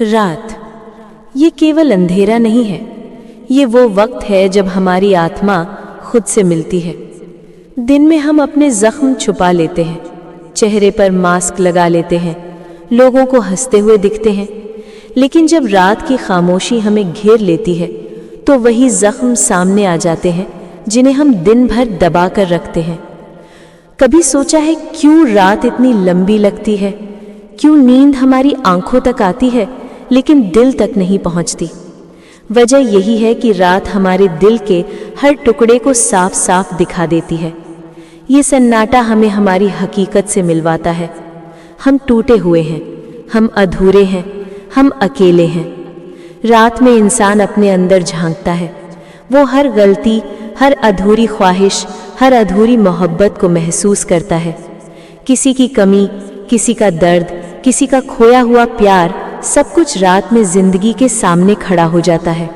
रात ये केवल अंधेरा नहीं है, ये वो वक्त है जब हमारी आत्मा खुद से मिलती है। दिन में हम अपने जख्म छुपा लेते हैं, चेहरे पर मास्क लगा लेते हैं, लोगों को हंसते हुए दिखते हैं, लेकिन जब रात की खामोशी हमें घेर लेती है तो वही जख्म सामने आ जाते हैं जिन्हें हम दिन भर दबा कर रखते हैं। कभी सोचा है क्यों रात इतनी लंबी लगती है? क्यों नींद हमारी आंखों तक आती है लेकिन दिल तक नहीं पहुंचती? वजह यही है कि रात हमारे दिल के हर टुकड़े को साफ साफ दिखा देती है। ये सन्नाटा हमें हमारी हकीकत से मिलवाता है। हम टूटे हुए हैं, हम अधूरे हैं, हम अकेले हैं। रात में इंसान अपने अंदर झांकता है। वो हर गलती, हर अधूरी ख्वाहिश, हर अधूरी मोहब्बत को महसूस करता है। किसी की कमी, किसी का दर्द, किसी का खोया हुआ प्यार, सब कुछ रात में जिंदगी के सामने खड़ा हो जाता है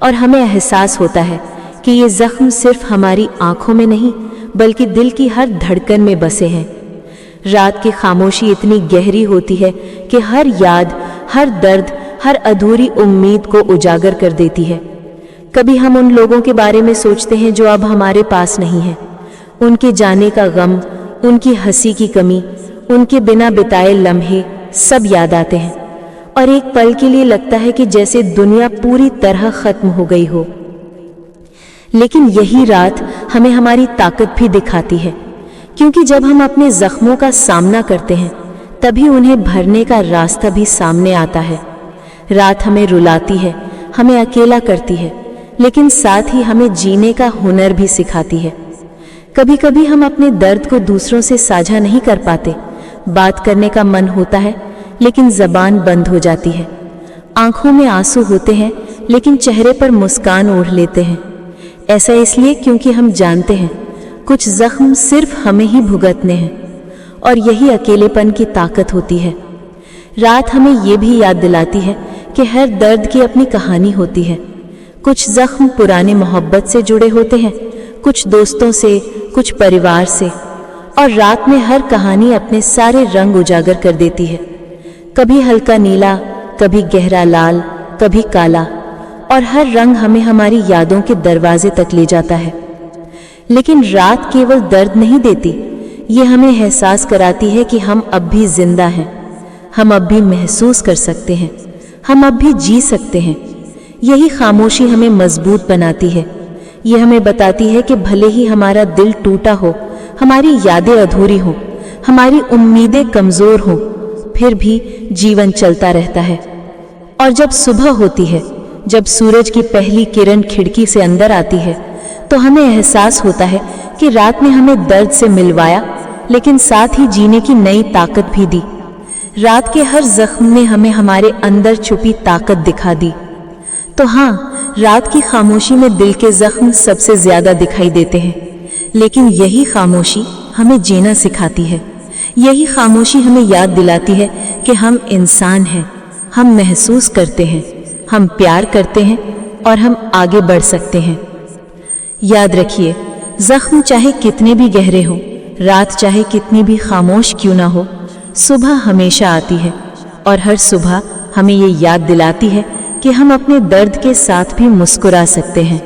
और हमें एहसास होता है कि ये जख्म सिर्फ हमारी आंखों में नहीं बल्कि दिल की हर धड़कन में बसे हैं। रात की खामोशी इतनी गहरी होती है कि हर याद, हर दर्द, हर अधूरी उम्मीद को उजागर कर देती है। कभी हम उन लोगों के बारे में सोचते हैं जो अब हमारे पास नहीं हैं। उनके जाने का गम, उनकी हंसी की कमी, उनके बिना बिताए लम्हे सब याद आते हैं और एक पल के लिए लगता है कि जैसे दुनिया पूरी तरह खत्म हो गई हो। लेकिन यही रात हमें हमारी ताकत भी दिखाती है, क्योंकि जब हम अपने जख्मों का सामना करते हैं तभी उन्हें भरने का रास्ता भी सामने आता है। रात हमें रुलाती है, हमें अकेला करती है, लेकिन साथ ही हमें जीने का हुनर भी सिखाती है। कभी कभी हम अपने दर्द को दूसरों से साझा नहीं कर पाते। बात करने का मन होता है लेकिन जबान बंद हो जाती है। आंखों में आंसू होते हैं लेकिन चेहरे पर मुस्कान ओढ़ लेते हैं। ऐसा इसलिए क्योंकि हम जानते हैं कुछ जख्म सिर्फ हमें ही भुगतने हैं और यही अकेलेपन की ताकत होती है। रात हमें ये भी याद दिलाती है कि हर दर्द की अपनी कहानी होती है। कुछ जख्म पुराने मोहब्बत से जुड़े होते हैं, कुछ दोस्तों से, कुछ परिवार से, और रात में हर कहानी अपने सारे रंग उजागर कर देती है। कभी हल्का नीला, कभी गहरा लाल, कभी काला, और हर रंग हमें हमारी यादों के दरवाजे तक ले जाता है। लेकिन रात केवल दर्द नहीं देती, ये हमें एहसास कराती है कि हम अब भी जिंदा हैं, हम अब भी महसूस कर सकते हैं, हम अब भी जी सकते हैं। यही खामोशी हमें मजबूत बनाती है। ये हमें बताती है कि भले ही हमारा दिल टूटा हो, हमारी यादें अधूरी हों, हमारी उम्मीदें कमज़ोर हों, फिर भी जीवन चलता रहता है। और जब सुबह होती है, जब सूरज की पहली किरण खिड़की से अंदर आती है, तो हमें एहसास होता है कि रात ने हमें दर्द से मिलवाया लेकिन साथ ही जीने की नई ताकत भी दी। रात के हर जख्म ने हमें हमारे अंदर छुपी ताकत दिखा दी। तो हाँ, रात की खामोशी में दिल के जख्म सबसे ज्यादा दिखाई देते हैं, लेकिन यही खामोशी हमें जीना सिखाती है। यही खामोशी हमें याद दिलाती है कि हम इंसान हैं, हम महसूस करते हैं, हम प्यार करते हैं और हम आगे बढ़ सकते हैं। याद रखिए, जख्म चाहे कितने भी गहरे हों, रात चाहे कितनी भी खामोश क्यों ना हो, सुबह हमेशा आती है और हर सुबह हमें ये याद दिलाती है कि हम अपने दर्द के साथ भी मुस्कुरा सकते हैं।